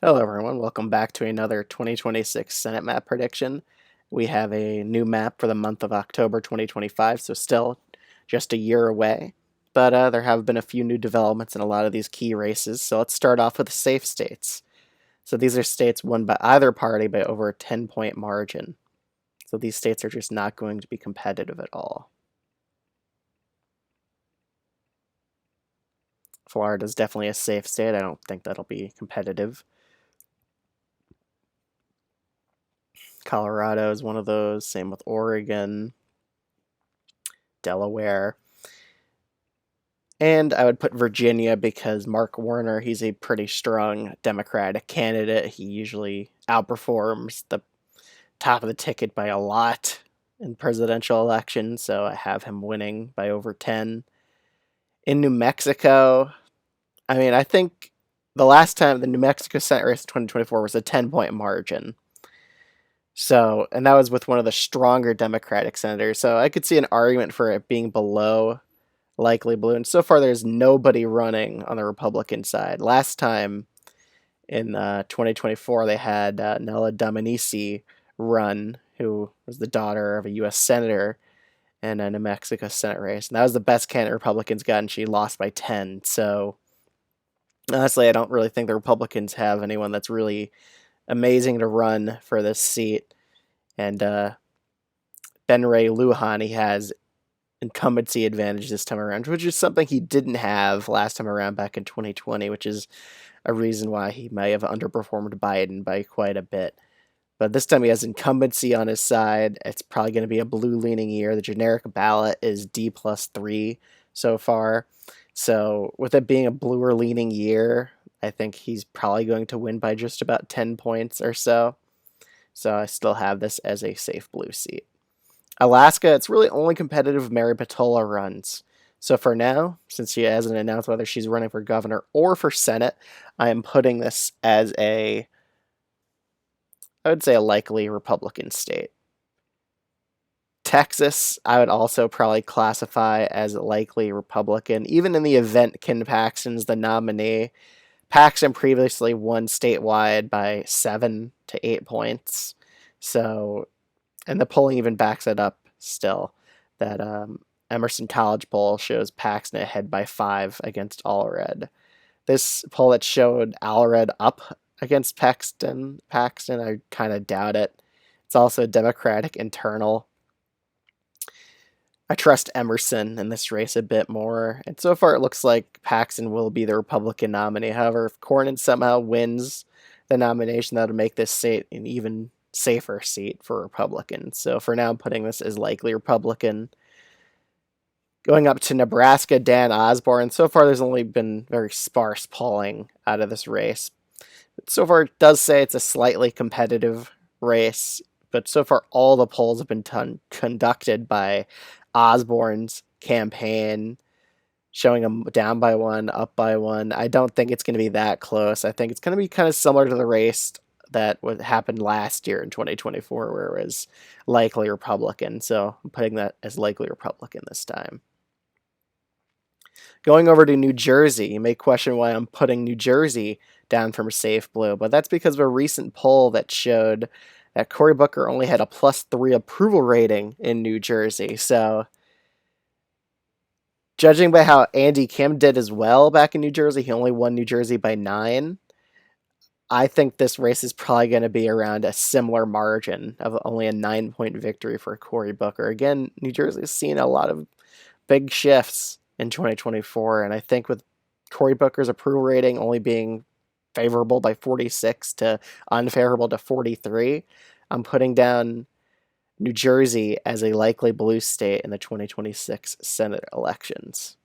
Hello everyone, welcome back to another 2026 Senate map prediction. We have a new map for the month of October 2025, so still just a year away. But there have been a few new developments in a lot of these key races, so let's start off with the safe states. So these are states won by either party by over a 10-point margin. So these states are just not going to be competitive at all. Florida is definitely a safe state. I don't think that'll be competitive. Colorado is one of those. Same with Oregon, Delaware. And I would put Virginia because Mark Warner, he's a pretty strong Democratic candidate. He usually outperforms the top of the ticket by a lot in presidential elections, so I have him winning by over 10. In New Mexico, I think the last time the New Mexico Senate race in 2024 was a 10-point margin. So, and that was with one of the stronger Democratic senators. So I could see an argument for it being below likely blue. And so far, there's nobody running on the Republican side. Last time in 2024, they had Nella Dominici run, who was the daughter of a U.S. senator in a New Mexico Senate race. And that was the best candidate Republicans got, and she lost by 10. So honestly, I don't really think the Republicans have anyone that's really amazing to run for this seat. And Ben Ray Lujan, he has incumbency advantage this time around, which is something he didn't have last time around back in 2020, which is a reason why he may have underperformed Biden by quite a bit. But this time he has incumbency on his side. It's probably going to be a blue-leaning year. The generic ballot is D+3 so far. So with it being a bluer-leaning year, I think he's probably going to win by just about 10 points or so. So I still have this as a safe blue seat. Alaska, it's really only competitive if Mary Patola runs. So for now, since she hasn't announced whether she's running for governor or for Senate, I am putting this as I would say a likely Republican state. Texas, I would also probably classify as likely Republican, even in the event Ken Paxton's the nominee. Paxton previously won statewide by 7 to 8 points. So, and the polling even backs it up still. That Emerson College poll shows Paxton ahead by 5 against Allred. This poll that showed Allred up against Paxton, I kind of doubt it. It's also Democratic internal. I trust Emerson in this race a bit more, and so far it looks like Paxton will be the Republican nominee. However, if Cornyn somehow wins the nomination, that would make this seat an even safer seat for Republicans. So for now, I'm putting this as likely Republican. Going up to Nebraska, Dan Osborne. So far, there's only been very sparse polling out of this race. So far, it does say it's a slightly competitive race, but so far, all the polls have been conducted by Osborne's campaign, showing him down by 1, up by 1. I don't think it's going to be that close. I think it's going to be kind of similar to the race that happened last year in 2024, where it was likely Republican. So I'm putting that as likely Republican this time. Going over to New Jersey, you may question why I'm putting New Jersey down from safe blue, but that's because of a recent poll that showed that Cory Booker only had a +3 approval rating in New Jersey. So, judging by how Andy Kim did as well back in New Jersey, he only won New Jersey by 9. I think this race is probably going to be around a similar margin of only a 9-point victory for Cory Booker. Again, New Jersey has seen a lot of big shifts in 2024, and I think with Cory Booker's approval rating only being favorable by 46 to unfavorable to 43, I'm putting down New Jersey as a likely blue state in the 2026 Senate elections.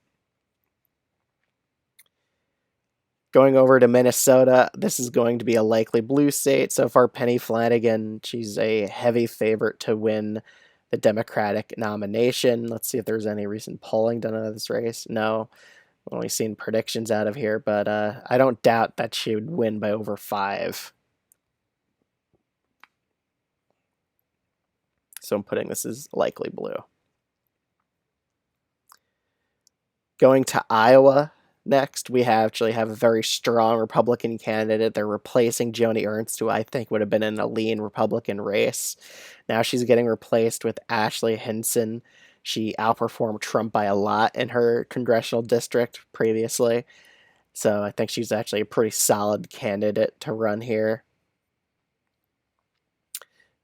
Going over to Minnesota, this is going to be a likely blue state. So far, Penny Flanagan, she's a heavy favorite to win the Democratic nomination. Let's see if there's any recent polling done out of this race. No, I've only seen predictions out of here, but I don't doubt that she would win by over 5. So I'm putting this as likely blue. Going to Iowa, next, we actually have a very strong Republican candidate. They're replacing Joni Ernst, who I think would have been in a lean Republican race. Now she's getting replaced with Ashley Hinson. She outperformed Trump by a lot in her congressional district previously. So I think she's actually a pretty solid candidate to run here.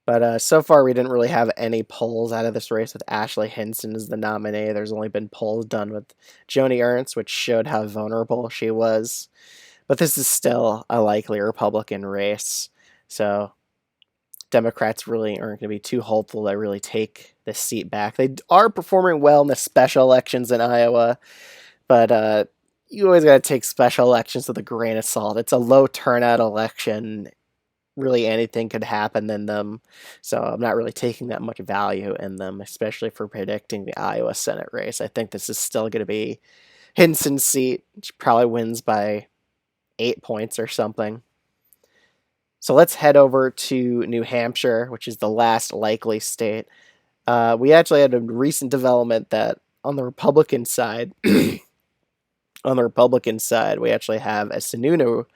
But so far, we didn't really have any polls out of this race with Ashley Hinson as the nominee. There's only been polls done with Joni Ernst, which showed how vulnerable she was. But this is still a likely Republican race. So Democrats really aren't going to be too hopeful to really take this seat back. They are performing well in the special elections in Iowa, but you always got to take special elections with a grain of salt. It's a low turnout election. Really anything could happen in them. So I'm not really taking that much value in them, especially for predicting the Iowa Senate race. I think this is still going to be Hinson's seat. She probably wins by 8 points or something. So let's head over to New Hampshire, which is the last likely state. We actually had a recent development that on the Republican side, we actually have a Sununu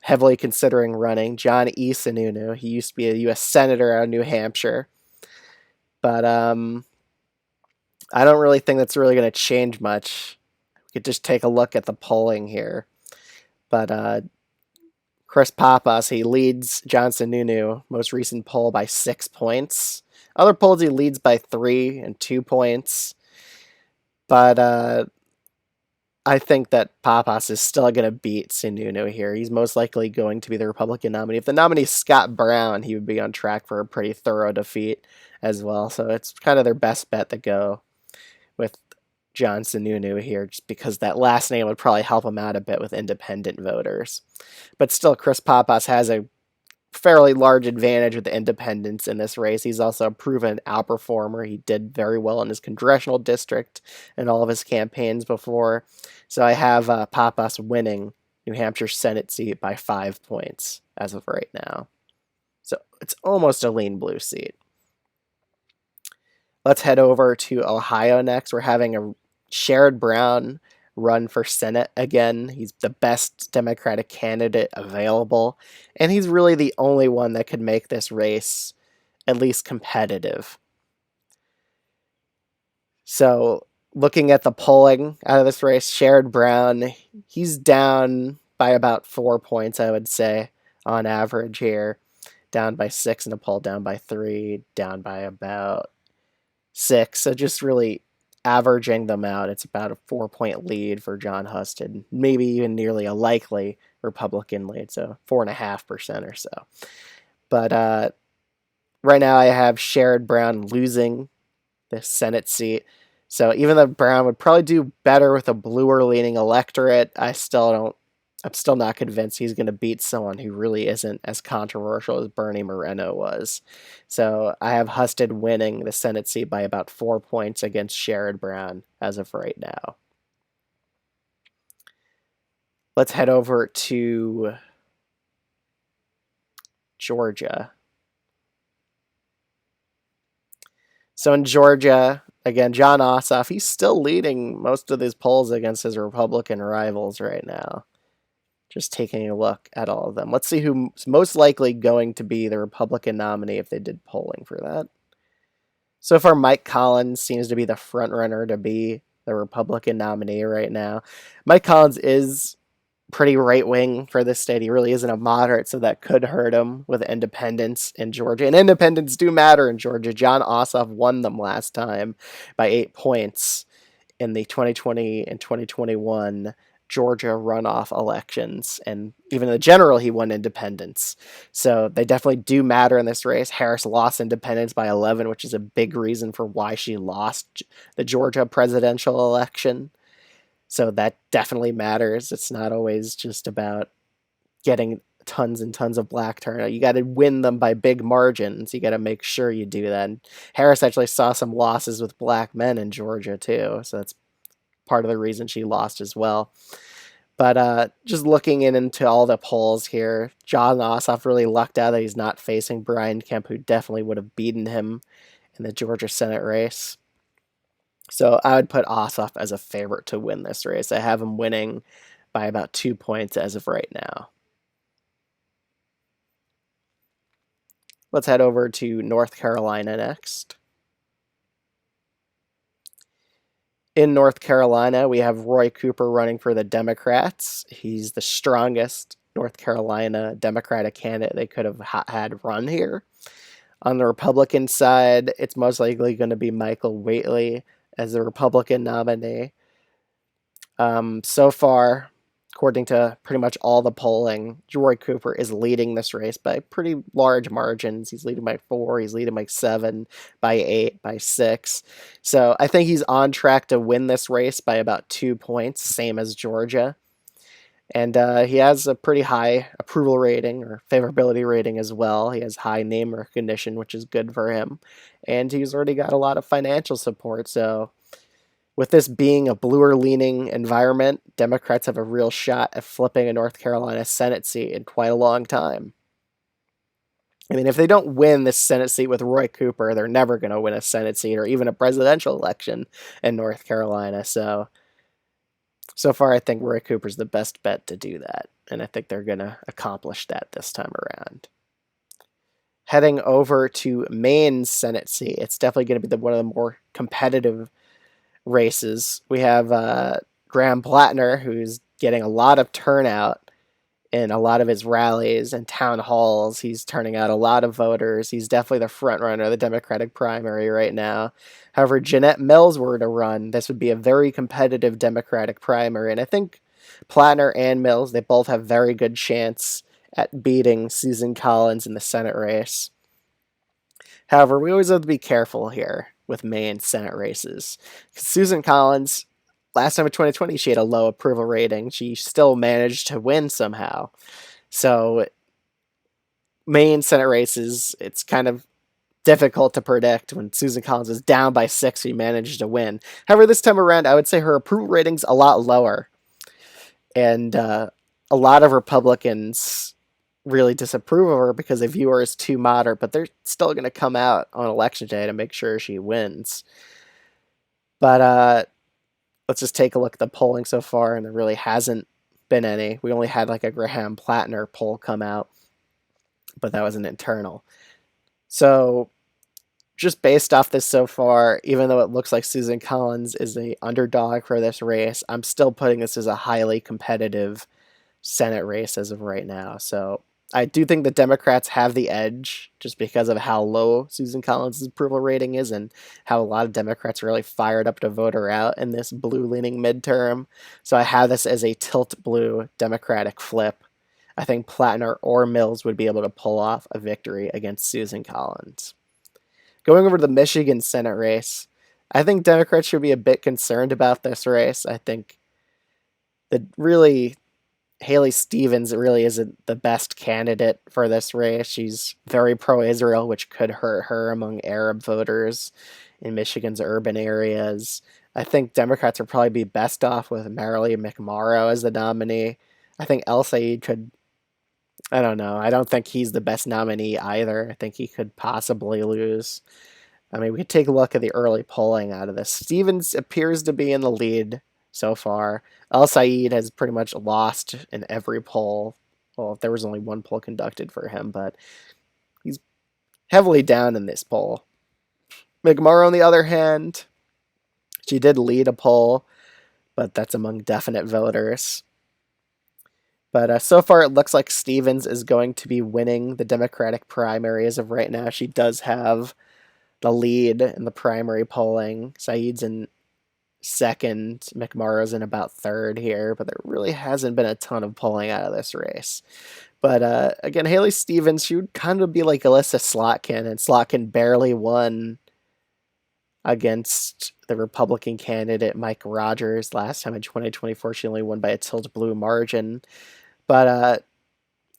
heavily considering running, John E. Sununu. He used to be a U.S. Senator out of New Hampshire. But I don't really think that's really going to change much. We could just take a look at the polling here. But Chris Pappas, he leads John Sununu, most recent poll, by 6 points. Other polls, he leads by 3 and 2 points. But I think that Pappas is still going to beat Sununu here. He's most likely going to be the Republican nominee. If the nominee is Scott Brown, he would be on track for a pretty thorough defeat as well. So it's kind of their best bet to go with John Sununu here, just because that last name would probably help him out a bit with independent voters. But still, Chris Pappas has a fairly large advantage with the independents in this race. He's also a proven outperformer. He did very well in his congressional district and all of his campaigns before. So I have Pappas winning New Hampshire Senate seat by 5 points as of right now. So it's almost a lean blue seat. Let's head over to Ohio next. We're having a Sherrod Brown run for Senate again. He's the best Democratic candidate available, and he's really the only one that could make this race at least competitive. So looking at the polling out of this race, Sherrod Brown, he's down by about 4 points, I would say, on average here. Down by 6 in a poll, down by 3, down by about 6. So just really averaging them out, it's about a 4-point lead for John Husted, maybe even nearly a likely Republican lead, so 4.5% or so. But right now I have Sherrod Brown losing the Senate seat. So even though Brown would probably do better with a bluer leaning electorate, I'm still not convinced he's going to beat someone who really isn't as controversial as Bernie Moreno was. So I have Husted winning the Senate seat by about 4 points against Sherrod Brown as of right now. Let's head over to Georgia. So in Georgia, again, Jon Ossoff, he's still leading most of these polls against his Republican rivals right now. Just taking a look at all of them. Let's see who's most likely going to be the Republican nominee if they did polling for that. So far, Mike Collins seems to be the front runner to be the Republican nominee right now. Mike Collins is pretty right-wing for this state. He really isn't a moderate, so that could hurt him with independents in Georgia. And independents do matter in Georgia. Jon Ossoff won them last time by 8 points in the 2020 and 2021 Georgia runoff elections, and even in the general, he won independents. So they definitely do matter in this race. Harris lost independents by 11, which is a big reason for why she lost the Georgia presidential election. So that definitely matters. It's not always just about getting tons and tons of black turnout. You got to win them by big margins. You got to make sure you do that. And Harris actually saw some losses with black men in Georgia too, so that's part of the reason she lost as well. But just looking into all the polls here, Jon Ossoff really lucked out that he's not facing Brian Kemp, who definitely would have beaten him in the Georgia Senate race. So I would put Ossoff as a favorite to win this race. I have him winning by about 2 points as of right now. Let's head over to North Carolina next. In North Carolina, we have Roy Cooper running for the Democrats. He's the strongest North Carolina Democratic candidate they could have had run here. On the Republican side, it's most likely going to be Michael Whately as the Republican nominee. So far, according to pretty much all the polling, Roy Cooper is leading this race by pretty large margins. He's leading by 4, he's leading by 7, by 8, by 6. So I think he's on track to win this race by about 2 points, same as Georgia. And he has a pretty high approval rating or favorability rating as well. He has high name recognition, which is good for him. And he's already got a lot of financial support. So with this being a bluer leaning environment, Democrats have a real shot at flipping a North Carolina Senate seat in quite a long time. I mean, if they don't win this Senate seat with Roy Cooper, they're never going to win a Senate seat or even a presidential election in North Carolina. So far, I think Roy Cooper's the best bet to do that, and I think they're going to accomplish that this time around. Heading over to Maine's Senate seat, it's definitely going to be one of the more competitive races. We have Graham Plattner, who's getting a lot of turnout in a lot of his rallies and town halls. He's turning out a lot of voters. He's definitely the front runner of the Democratic primary right now. However, Jeanette Mills were to run, this would be a very competitive Democratic primary, and I think Plattner and Mills, they both have very good chance at beating Susan Collins in the Senate race. However, we always have to be careful here with Maine Senate races. Susan Collins, last time in 2020, she had a low approval rating. She still managed to win somehow. So, Maine Senate races, it's kind of difficult to predict. When Susan Collins is down by 6, she managed to win. However, this time around, I would say her approval rating's a lot lower. And a lot of Republicans really disapprove of her because they view her as too moderate, but they're still going to come out on election day to make sure she wins. But let's just take a look at the polling so far, and there really hasn't been any. We only had like a Graham Plattner poll come out, but that was an internal. So just based off this so far, even though it looks like Susan Collins is the underdog for this race, I'm still putting this as a highly competitive Senate race as of right now. So I do think the Democrats have the edge just because of how low Susan Collins' approval rating is and how a lot of Democrats are really fired up to vote her out in this blue-leaning midterm. So I have this as a tilt blue Democratic flip. I think Plattner or Mills would be able to pull off a victory against Susan Collins. Going over to the Michigan Senate race, I think Democrats should be a bit concerned about this race. I think that really Haley Stevens really isn't the best candidate for this race. She's very pro-Israel, which could hurt her among Arab voters in Michigan's urban areas. I think Democrats would probably be best off with Marilee McMorrow as the nominee. I think El Sayed could, I don't know. I don't think he's the best nominee either. I think he could possibly lose. I mean, we could take a look at the early polling out of this. Stevens appears to be in the lead so far. El Sayed has pretty much lost in every poll. Well, there was only one poll conducted for him, but he's heavily down in this poll. McMorrow, on the other hand, she did lead a poll, but that's among definite voters. But so far, it looks like Stevens is going to be winning the Democratic primary as of right now. She does have the lead in the primary polling. Saeed's in second, McMorrow's in about third here, but there really hasn't been a ton of polling out of this race. But again, Haley Stevens, she would kind of be like Alyssa Slotkin, and Slotkin barely won against the Republican candidate Mike Rogers last time in 2024. She only won by a tilt blue margin. But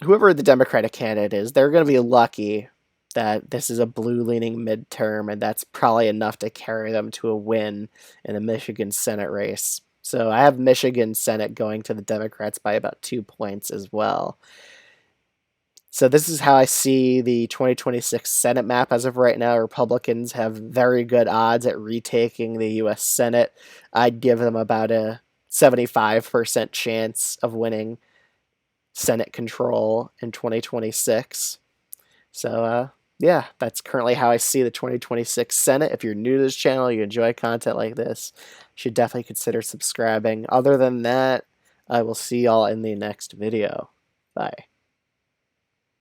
whoever the Democratic candidate is, they're going to be lucky that this is a blue-leaning midterm, and that's probably enough to carry them to a win in the Michigan Senate race. So I have Michigan Senate going to the Democrats by about 2 points as well. So this is how I see the 2026 Senate map as of right now. Republicans have very good odds at retaking the U.S. Senate. I'd give them about a 75% chance of winning Senate control in 2026. So, yeah, that's currently how I see the 2026 Senate. If you're new to this channel, you enjoy content like this, you should definitely consider subscribing. Other than that, I will see y'all in the next video. Bye.